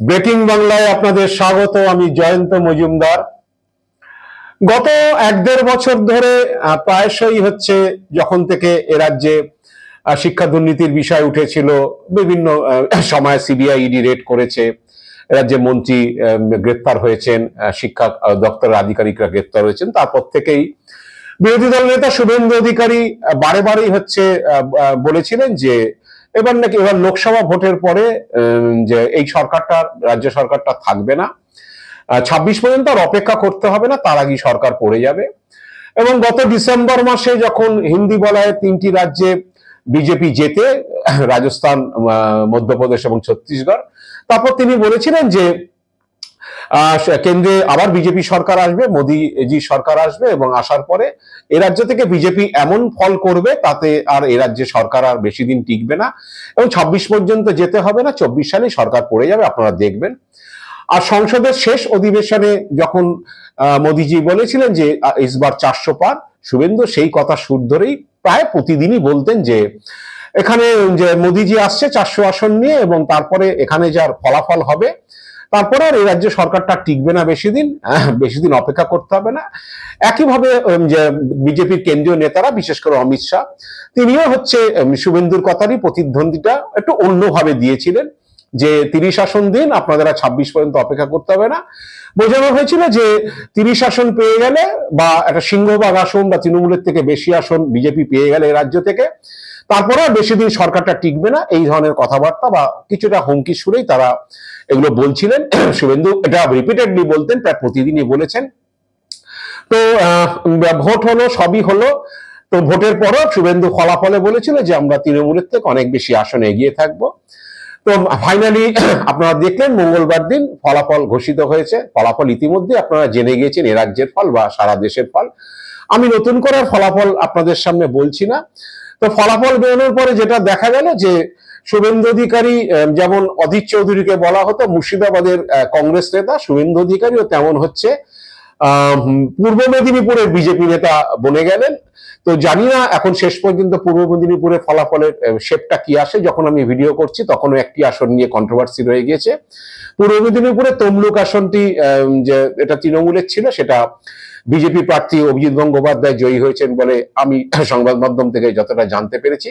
Breaking বাংলায় আপনাদের স্বাগত। আমি জয়ন্ত মজুমদার। গত 1-1.5 বছর ধরে প্রায়শই হচ্ছে, যখন থেকে এ রাজ্যে শিক্ষা দুর্নীতির বিষয় উঠেছিল, বিভিন্ন সময় সিবিআই ইডি রেড করেছে, রাজ্যে মন্ত্রী গ্রেপ্তার হয়েছেন, শিক্ষা দপ্তরের আধিকারিকরা গ্রেপ্তার হয়েছেন। তারপর থেকেই বিরোধী দল নেতা শুভেন্দু অধিকারী বারে বারেই হচ্ছে বলেছিলেন যে এবার নাকি এবার লোকসভা ভোটের পরে যে এই সরকারটা, রাজ্য সরকারটা থাকবে না, 26 পর্যন্ত আর অপেক্ষা করতে হবে না, তার আগেই সরকার পড়ে যাবে। এবং গত ডিসেম্বর মাসে যখন হিন্দি বলয়ে 3টি রাজ্যে বিজেপি জেতে, রাজস্থান, মধ্যপ্রদেশ এবং ছত্তিশগড়, তারপর তিনি বলেছিলেন যে কেন্দ্রে আবার বিজেপি সরকার আসবে, মোদীজি সরকার আসবে, এবং আসার পরে এ রাজ্য থেকে বিজেপি এমন ফল করবে তাতে আর এ রাজ্যে সরকার আর বেশি দিন টিকবে না, এবং 26 পর্যন্ত যেতে হবে না, 24 সালে সরকার পড়ে যাবে, আপনারা দেখবেন। আর সংসদের শেষ অধিবেশনে যখন মোদীজি বলেছিলেন যে ইসবার 400 পার, শুভেন্দু সেই কথা সুর ধরেই প্রায় প্রতিদিনই বলতেন যে এখানে যে মোদীজি আসছে 400 আসন নিয়ে, এবং তারপরে এখানে যার ফলাফল হবে, তারপরে আর এই রাজ্য সরকারটা টিকবে না বেশি দিন অপেক্ষা করতে হবে না। একইভাবে যে বিজেপির কেন্দ্রীয় নেতারা, বিশেষ করে অমিত শাহ, তিনিও হচ্ছে শুভেন্দুর কথারই প্রতিদ্বন্দ্বিতা একটু অন্যভাবে দিয়েছিলেন যে 30 আসন দিন, আপনাদের 26 পর্যন্ত অপেক্ষা করতে হবে না। বোঝানো হয়েছিল যে 30 আসন পেয়ে গেলে, বা একটা সিংহভাগ আসন বা তৃণমূলের থেকে বেশি আসন বিজেপি পেয়ে গেলে রাজ্য থেকে, তারপরে আর বেশি দিন সরকারটা টিকবে না, এই ধরনের কথাবার্তা বা কিছুটা হুমকি সুরেই তারা এগুলো বলছিলেন। শুভেন্দু এটা রিপিটেডলি বলতেন, প্রায় প্রতিদিনই বলেছেন। তো ভোট হলো, সবই হলো। তো ভোটের পরও শুভেন্দু ফলাফলে বলেছিল যে আমরা তৃণমূলের থেকে অনেক বেশি আসনে এগিয়ে থাকবো। তো ফাইনালি আপনারা দেখলেন মঙ্গলবার দিন ফলাফল ঘোষিত হয়েছে। ফলাফল ইতিমধ্যে আপনারা জেনে গিয়েছেন, এ রাজ্যের ফল বা সারা দেশের ফল। আমি নতুন করে ফলাফল আপনাদের সামনে বলছি না। তো ফলাফল বেরোনোর পরে যেটা দেখা গেল যে শুভেন্দু অধিকারী, যেমন অধীর চৌধুরীকে বলা হতো মুর্শিদাবাদের কংগ্রেস নেতা, শুভেন্দু অধিকারীও তেমন হচ্ছে পূর্ব মেদিনীপুরের বিজেপি নেতা বনে গেলেন। তো জানি না এখন শেষ পর্যন্ত পূর্ব মেদিনীপুরে ফলাফলের শেপটা কি আসে। যখন আমি ভিডিও করছি তখনও একটি আসন নিয়ে কন্ট্রোভার্সি রয়ে গিয়েছে। পূর্ব মেদিনীপুরে তমলুক আসনটি যে এটা তৃণমূলের ছিল, সেটা বিজেপি প্রার্থী অভিজিৎ গঙ্গোপাধ্যায় জয়ী হয়েছেন বলে আমি সংবাদ মাধ্যম থেকে যতটা জানতে পেরেছি।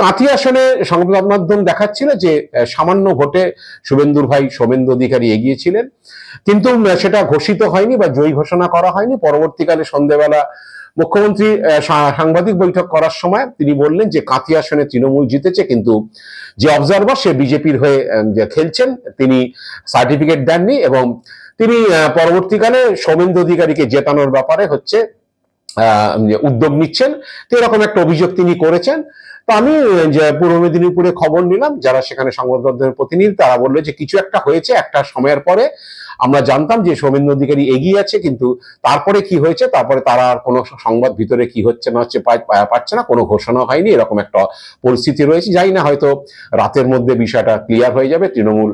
কাঁথি আসনে সংবাদ মাধ্যম দেখাচ্ছিল যে সামান্য ভোটে শুভেন্দুর ভাই সৌমেন্দু অধিকারী এগিয়েছিলেন, কিন্তু সেটা ঘোষিত হয়নি বা জয়ী ঘোষণা করা হয়নি। পরবর্তীকালে সন্ধ্যেবেলা মুখ্যমন্ত্রী সাংবাদিক বৈঠক করার সময় তিনি বললেন যে কাঁথি আসনে তৃণমূল জিতেছে, কিন্তু যে অবজারভার সে বিজেপির হয়ে খেলছেন তিনি সার্টিফিকেট দেননি, এবং তিনি পরবর্তীকালে সৌমেন্দু অধিকারীকে জেতানোর ব্যাপারে হচ্ছে উদ্যোগ নিচ্ছেন। তো এরকম একটা অভিযোগ তিনি করেছেন। তো আমি যে পূর্ব মেদিনীপুরে খবর নিলাম, যারা সেখানে সংবাদ মাধ্যমের প্রতিনিধি, তারা বললো যে কিছু একটা হয়েছে, একটা সময়ের পরে আমরা জানতাম যে সৌমেন্দু অধিকারী এগিয়ে আছে, কিন্তু তারপরে কি হয়েছে, তারপরে তারা আর কোনো সংবাদ ভিতরে কি হচ্ছে না হচ্ছে পাচ্ছে না, কোনো ঘোষণা হয়নি, এরকম একটা পরিস্থিতি রয়েছে। জানি না, হয়তো রাতের মধ্যে বিষয়টা ক্লিয়ার হয়ে যাবে, তৃণমূল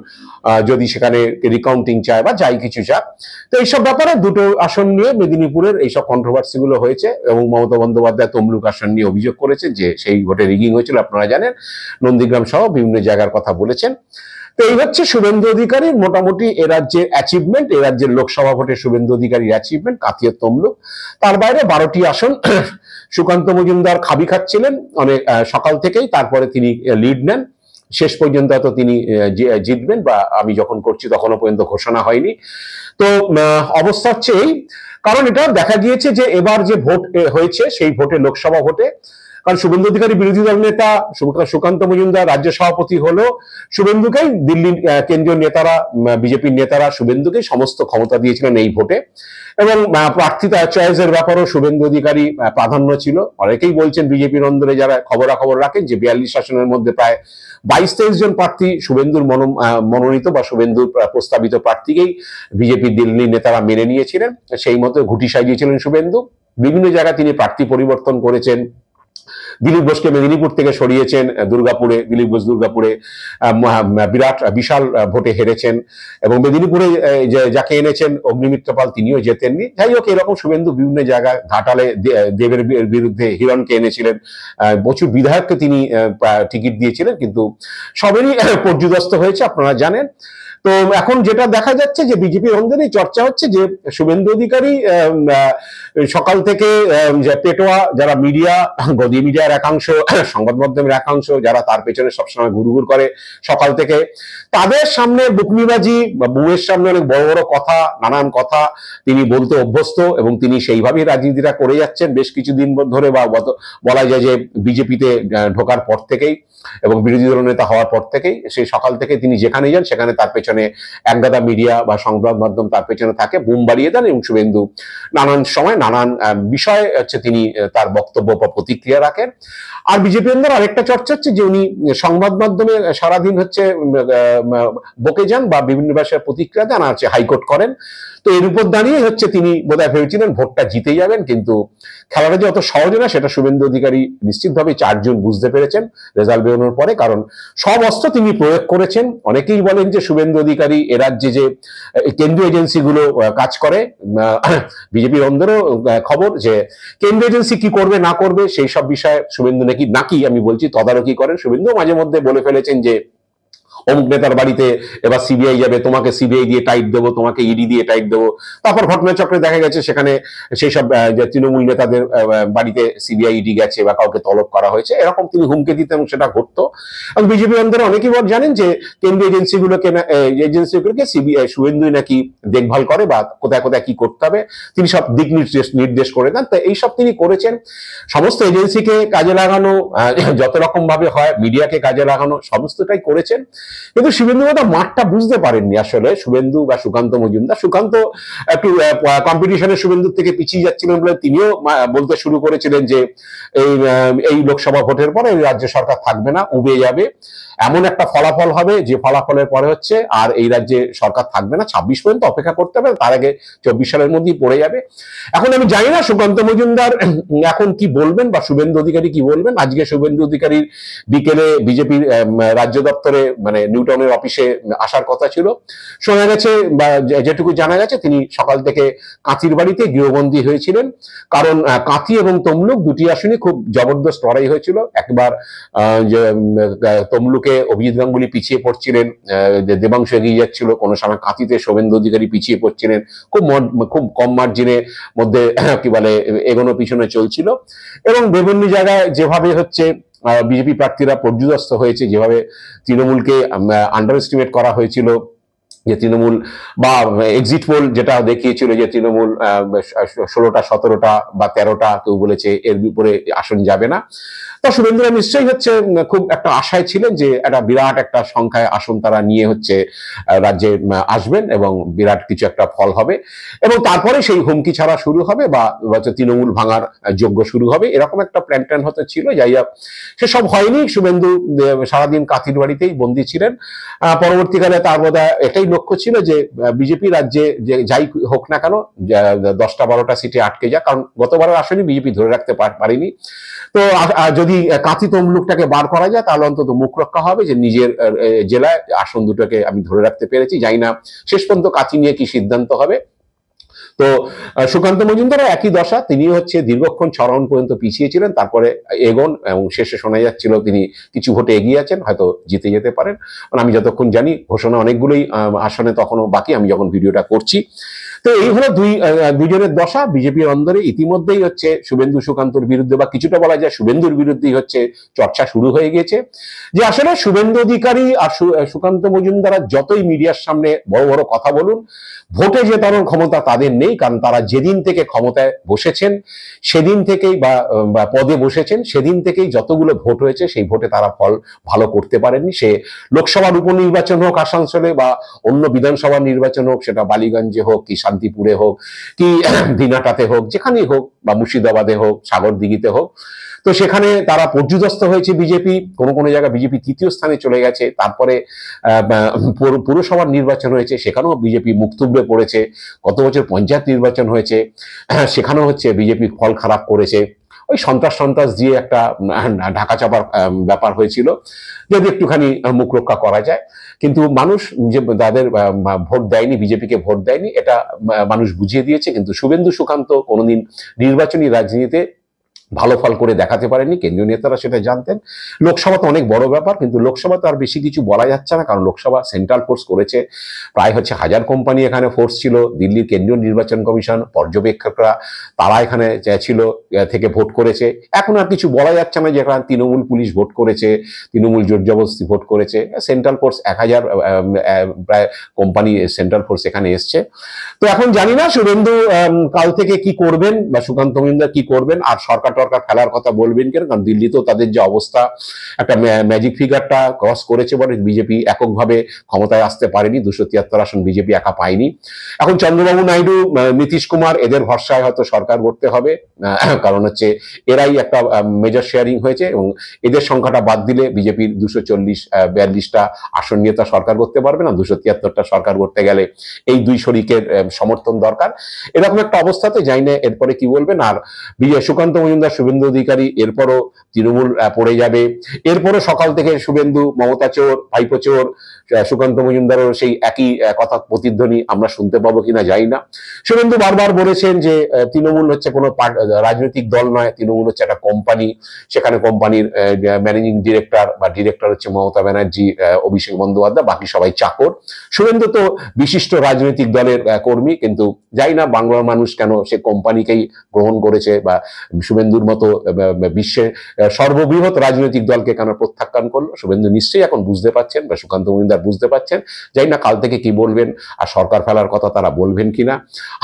যদি সেখানে রিকাউন্টিং চায় বা যাই কিছু চায়। তো এইসব ব্যাপারে দুটো আসন নিয়ে মেদিনীপুরের এইসব কন্ট্রোভার্সি গুলো হয়েছে, এবং মমতা বন্দ্যোপাধ্যায় তমলুক আসন নিয়ে অভিযোগ করেছে যে সেই ভোটে রিগিং হয়েছিল, আপনারা জানেন, নন্দীগ্রাম সহ বিভিন্ন জায়গার কথা বলেছেন। তো এই হচ্ছে শুভেন্দু অধিকারীর মোটামুটি এ রাজ্যের অ্যাচিভমেন্ট, এ রাজ্যের লোকসভা ভোটে শুভেন্দু অধিকারীর অ্যাচিভমেন্ট, কাঁথি তমলুক। তার বাইরে 12টি আসন সুকান্ত মজুমদার খাবি খাচ্ছিলেন অনেক সকাল থেকেই, তারপরে তিনি লিড নেন। শেষ পর্যন্ত হয়তো তিনি জিতবেন, বা আমি যখন করছি তখনও পর্যন্ত ঘোষণা হয়নি। তো অবস্থা হচ্ছে এই, কারণ এটা দেখা গিয়েছে যে এবার যে ভোট হয়েছে সেই ভোটে, লোকসভা ভোটে, কারণ শুভেন্দু অধিকারী বিরোধী দল নেতা, সুকান্ত মজুমদার রাজ্য সভাপতি হলো, শুভেন্দুকেই দিল্লির কেন্দ্রীয় নেতারা, বিজেপির নেতারা শুভেন্দুকেই সমস্ত ক্ষমতা দিয়েছিলেন এই ভোটে, এবং প্রার্থিতা চয়েসের ব্যাপারেও শুভেন্দু অধিকারী প্রাধান্য ছিল। অনেকেই বলছেন বিজেপির অন্দরে যারা খবরাখবর রাখেন যে 42 আসনের মধ্যে প্রায় 22-23 জন প্রার্থী শুভেন্দুর মনোনীত বা শুভেন্দুর প্রস্তাবিত প্রার্থীকেই বিজেপির দিল্লির নেতারা মেনে নিয়েছিলেন, সেই মতো ঘুটি সাজিয়েছিলেন শুভেন্দু। বিভিন্ন জায়গায় তিনি প্রার্থী পরিবর্তন করেছেন। দিলীপ ঘোষকে মেদিনীপুর থেকে সরিয়েছেন দুর্গাপুরে, দিলীপ ঘোষ দুর্গাপুরে বিশাল ভোটে হেরেছেন, এবং মেদিনীপুরে যাকে এনেছেন অগ্নিমিত্র পাল, তিনিও জেতেননি। যাই হোক, এরকম শুভেন্দু বিভিন্ন জায়গায়, ঘাটালে দেবের বিরুদ্ধে হিরণকে এনেছিলেন, প্রচুর বিধায়ককে তিনি টিকিট দিয়েছিলেন, কিন্তু সবেরই পর্যুদস্ত হয়েছে, আপনারা জানেন। তো এখন যেটা দেখা যাচ্ছে যে বিজেপির অন্দরেই চর্চা হচ্ছে যে শুভেন্দু অধিকারী সকাল থেকে যে পেটোয়া যারা মিডিয়া, গদি মিডিয়ার একাংশ, সংবাদ মাধ্যমের একাংশ যারা তার পেছনে সবসময় ঘুরঘুর করে সকাল থেকে, তাদের সামনে বুকনিবাজি বা বউয়ের সামনে অনেক বড় বড় কথা, নানান কথা তিনি বলতে অভ্যস্ত এবং তিনি সেইভাবেই রাজনীতিটা করে যাচ্ছেন বেশ কিছুদিন ধরে, বা বলা যায় যে বিজেপিতে ঢোকার পর থেকেই এবং বিরোধী দল নেতা হওয়ার পর থেকেই সেই সকাল থেকে তিনি যেখানে যান সেখানে তার পেছনে একগাদা মিডিয়া বা সংবাদ মাধ্যম তার পেছনে থাকে, বুম বাড়িয়ে দেন এবং শুভেন্দু নানান সময় নানান বিষয় হচ্ছে তিনি তার বক্তব্য বা প্রতিক্রিয়া রাখেন। আর বিজেপি অন্দর আরেকটা চর্চা হচ্ছে যে উনি সংবাদ মাধ্যমে সারাদিন হচ্ছে বকে যান বা বিভিন্ন ভাষায় প্রতিক্রিয়া দেন, আর হাইকোর্ট করেন। তো এর উপর দাঁড়িয়ে হচ্ছে তিনি বোধহয় ভেবেছিলেন ভোটটা জিতে যাবেন, কিন্তু খেলাটা যে অত সহজ না সেটা শুভেন্দু অধিকারী নিশ্চিতভাবে 4 জুন বুঝতে পেরেছেন রেজাল্ট বেরোনোর পরে, কারণ সব অস্ত্র তিনি প্রয়োগ করেছেন। অনেকেই বলেন যে শুভেন্দু অধিকারী এ রাজ্যে যে কেন্দ্রীয় এজেন্সিগুলো কাজ করে, বিজেপির অন্দরও খবর যে কেন্দ্রীয় এজেন্সি কি করবে না করবে সেই সব বিষয়ে শুভেন্দু নাকি আমি বলছি তদারকি করেন। শুভেন্দু মাঝে মধ্যে বলে ফেলেছেন যে অমুক নেতার বাড়িতে এবার সিবিআই যাবে, তোমাকে সিবিআই দিয়ে টাইট দেবো, তোমাকে ইডি দিয়ে টাইট দেবো। তারপর ঘটনাচক্রে দেখা গেছে সেখানে সেই সব তৃণমূল নেতাদের বাড়িতে সিবিআই ইডি গেছে বা কাউকে তলব করা হয়েছে, এরকম তিনি হুমকি দিতেন এবং সেটা ঘটতো। এবং বিজেপি অন্দরে অনেকেই জানেন যে কেন্দ্রীয় এজেন্সিগুলোকে সিবিআই শুভেন্দুই নাকি দেখভাল করে বা কোথায় কোথায় কি করতে হবে তিনি সব দিক নির্দেশ করে দেন। তো এইসব তিনি করেছেন। সমস্ত এজেন্সিকে কাজে লাগানো, যত রকম ভাবে হয় মিডিয়াকে কাজে লাগানো, সমস্তটাই করেছেন। কিন্তু শুভেন্দু মাঠটা বুঝতে পারেননি আসলে শুভেন্দু বা সুকান্ত মজুমদার। সুকান্ত একটু কম্পিটিশনে শুভেন্দুর থেকে পিছিয়ে যাচ্ছিলেন বলে তিনিও বলতে শুরু করেছিলেন যে এই লোকসভা ভোটের পরে রাজ্য সরকার থাকবে না, উবে যাবে, এমন একটা ফলাফল হবে যে ফলাফলের পরে হচ্ছে আর এই রাজ্যে সরকার থাকবে না, 26 পর্যন্ত অপেক্ষা করতে হবে, তার আগে 24 সালের মধ্যেই পড়ে যাবে। এখন আমি জানি না সুকান্ত মজুমদার এখন কি বলবেন বা শুভেন্দু অধিকারী কি বলবেন। আজকে শুভেন্দু অধিকারীর বিকেলে বিজেপির রাজ্য দপ্তরে মানে নিউটাউনের অফিসে আসার কথা ছিল। শোনা গেছে বা যেটুকু জানা গেছে তিনি সকাল থেকে কাঁথির বাড়িতে গৃহবন্দী হয়েছিলেন, কারণ কাঁথি এবং তমলুক দুটি আসনে খুব জবরদস্ত লড়াই হয়েছিল। একবার তমলুকে অভিজিৎ গাঙ্গুলি পিছিয়ে পড়ছিলেন, দেবাংশু এগিয়ে যাচ্ছিল, কোনো সময় কাঁথিতে শুভেন্দু অধিকারী পিছিয়ে পড়ছিলেন, খুব কম মার্জিনের মধ্যে কি বলে এগোনো পিছনে চলছিল। এবং বিভিন্ন জায়গায় যেভাবে হচ্ছে বিজেপি প্রার্থীরা পর্যুদস্ত হয়েছে, যেভাবে তৃণমূলকে আন্ডার এস্টিমেট করা হয়েছিল, যে তৃণমূল বা এক্সিট পোল যেটা দেখিয়েছিল যে তৃণমূল 16টা 17টা বা 13টা, কেউ বলেছে এর উপরে আসন যাবে না। তো শুভেন্দুরা নিশ্চয়ই হচ্ছে খুব একটা আশায় ছিলেন যে একটা বিরাট একটা সংখ্যায় আসন তারা নিয়ে হচ্ছে রাজ্যে আসবেন এবং বিরাট কিছু একটা ফল হবে এবং তারপরে সেই হুমকি ছাড়া শুরু হবে বা তৃণমূল ভাঙার যোগ্য শুরু হবে, এরকম একটা প্ল্যান ট্যান হতে ছিল। যাই হোক সেসব হয়নি। শুভেন্দু সারাদিন কাঁথির বাড়িতেই বন্দী ছিলেন। পরবর্তীকালে তার বোধহয় এটাই লক্ষ্য ছিল যে বিজেপি রাজ্যে যে যাই হোক না কেন 10টা 12টা সিটে আটকে যাক, কারণ গতবারের আসনে বিজেপি ধরে রাখতে পারেনি। তো যদি কাঁথি তমলুকটাকে বার করা যায় তাহলে অন্তত মুখ রক্ষা হবে যে নিজের জেলায় আসন দুটোকে আমি ধরে রাখতে পেরেছি। জানি না শেষ পর্যন্ত কাঁথি নিয়ে কি সিদ্ধান্ত হবে। তো সুকান্ত মজুমদারও একই দশা, তিনি হচ্ছে দীর্ঘক্ষণ 6 রাউন্ড পর্যন্ত পিছিয়ে ছিলেন, তারপরে এগোন এবং শেষে শোনা যাচ্ছিল তিনি কিছু ভোটে এগিয়ে আছেন, হয়তো জিতে যেতে পারেন। আমি যতক্ষণ জানি ঘোষণা অনেকগুলোই আসনে তখনও বাকি, আমি যখন ভিডিওটা করছি। তো এই হলো দুইজনের দশা বিজেপির অন্দরে। ইতিমধ্যেই হচ্ছে শুভেন্দু সুকান্তর বিরুদ্ধে বা কিছুটা বলা যায় শুভেন্দুর বিরুদ্ধেই হচ্ছে চর্চা শুরু হয়ে গেছে যে আসলে শুভেন্দু অধিকারী আর সুকান্ত মজুমদার যতই মিডিয়ার সামনে বড় বড় কথা বলুন, ভোটে জেতানোর ক্ষমতা তাদের নেই, কারণ তারা যেদিন থেকে ক্ষমতায় বসেছেন সেদিন থেকেই বা পদে বসেছেন সেদিন থেকেই যতগুলো ভোট হয়েছে সেই ভোটে তারা ফল ভালো করতে পারেননি। সে লোকসভার উপনির্বাচন হোক আসানসোলে বা অন্য বিধানসভা নির্বাচন হোক, সেটা বালিগঞ্জে হোক কি শান্তিপুরে হোক কি দিনাটাতে হোক, যেখানেই হোক, বা মুর্শিদাবাদে হোক, সাগরদিঘিতে হোক, তো সেখানে তারা পর্যুদস্ত হয়েছে বিজেপি। কোনো জায়গায় বিজেপি 3য় স্থানে চলে গেছে। তারপরে পুরসভার নির্বাচন হয়েছে, সেখানেও বিজেপি মুখ থুবড়ে পড়েছে। গত বছর পঞ্চায়েত নির্বাচন হয়েছে, সেখানেও হচ্ছে বিজেপি ফল খারাপ করেছে। ওই সন্ত্রাস দিয়ে একটা ঢাকা চাপার ব্যাপার হয়েছিল, যদি একটুখানি মুখ রক্ষা করা যায়। কিন্তু মানুষ যে তাদের ভোট দেয়নি, বিজেপিকে ভোট দেয়নি, এটা মানুষ বুঝিয়ে দিয়েছে। কিন্তু শুভেন্দু সুকান্ত কোনোদিন নির্বাচনী রাজনীতিতে ভালো ফল করে দেখাতে পারেনি, কেন্দ্রীয় নেতারা সেটা জানতেন। লোকসভা তো অনেক বড় ব্যাপার, কিন্তু লোকসভাতে আর বেশি কিছু বলা যাচ্ছে না, কারণ লোকসভা সেন্ট্রাল ফোর্স করেছে, প্রায় 1000 কোম্পানি এখানে ফোর্স ছিল, দিল্লির কেন্দ্রীয় নির্বাচন কমিশন পর্যবেক্ষকরা তারা এখানে ছিল থেকে ভোট করেছে। এখন আর কিছু বলা যাচ্ছে না যে এখানে তৃণমূল পুলিশ ভোট করেছে, তৃণমূল জোর জবরদস্তি ভোট করেছে। সেন্ট্রাল ফোর্স 1000 প্রায় কোম্পানি সেন্ট্রাল ফোর্স এখানে এসছে। তো এখন জানি না শুভেন্দু কাল থেকে কি করবেন বা সুকান্ত মজুমদার কি করবেন, আর সরকার টরকার ফেলার কথা বলবেন কেন, কারণ দিল্লিতেও তাদের যে অবস্থা, একটা ম্যাজিক ফিগারটা ক্রস করেছে বলে বিজেপি এককভাবে ক্ষমতায় আসতে পারেনি, 273 আসন বিজেপি একা পায়নি। এখন চন্দ্রবাবু নাইডু, নীতিশ কুমার এদের ভরসায় হয়তো সরকার গড়তে হবে, কারণ হচ্ছে এরাই একটা মেজর শেয়ারিং হয়েছে, এবং এদের সংখ্যাটা বাদ দিলে বিজেপির 242টা আসন নিয়ে তা সরকার করতে পারবে না, 273টা সরকার করতে গেলে এই দুই শরিকের সমর্থন দরকার। এরকম একটা অবস্থাতে যাই না এরপরে কি বলবেন। আর সুকান্ত মজুমদার, শুভেন্দু অধিকারী, এরপরও তৃণমূল পড়ে যাবে, এরপরও সকাল থেকে শুভেন্দু মমতা চোর, ভাইপো চোর, সুকান্ত মজুমদারও সেই একই কথা প্রতিধ্বনি আমরা শুনতে পাবো কিনা জানি না। শুভেন্দু বারবার বলেছেন যে তৃণমূল হচ্ছে কোনো রাজনৈতিক দল নয়, তৃণমূল হচ্ছে একটা কোম্পানি, সেখানে কোম্পানির ম্যানেজিং ডিরেক্টর বা ডিরেক্টর হচ্ছে মমতা ব্যানার্জি, অভিষেক বন্দ্যোপাধ্যায়, বাকি সবাই চাকর। শুভেন্দু তো বিশিষ্ট রাজনৈতিক দলের কর্মী, কিন্তু যাই না বাংলার মানুষ কেন সে কোম্পানিকেই গ্রহণ করেছে, বা শুভেন্দুর মতো বিশ্বের সর্ববৃহৎ রাজনৈতিক দলকে কেন প্রত্যাখ্যান করলো। শুভেন্দু নিশ্চয়ই এখন বুঝতে পারছেন, বা সুকান্ত মজুমদার বুঝতে পারছেন। যাই না কাল থেকে কি বলবেন, আর সরকার ফেলার কথা তারা বলবেন কিনা,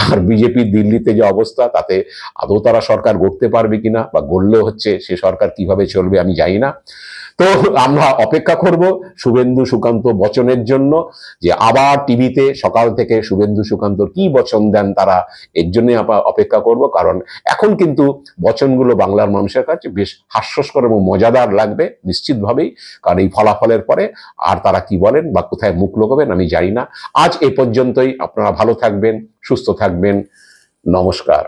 আর বিজেপির দিল্লিতে যে অবস্থা তাতে আদৌ তারা সরকার গড়তে পারবে কিনা, বা গড়লেও হচ্ছে সে সরকার কিভাবে চলবে আমি জানি না। তো আমরা অপেক্ষা করব শুভেন্দু সুকান্ত বচনের জন্য, যে আবার টিভিতে সকাল থেকে শুভেন্দু সুকান্ত কি বচন দেন তারা, এর জন্য অপেক্ষা করব। কারণ এখন কিন্তু বচনগুলো বাংলার মানুষের কাছে বেশ হাস্যস্কর এবং মজাদার লাগবে নিশ্চিতভাবেই, কারণ এই ফলাফলের পরে আর তারা কি বলেন বা কোথায় মুখ লুকোবেন আমি জানি না। আজ এই পর্যন্তই, আপনারা ভালো থাকবেন, সুস্থ থাকবেন, নমস্কার।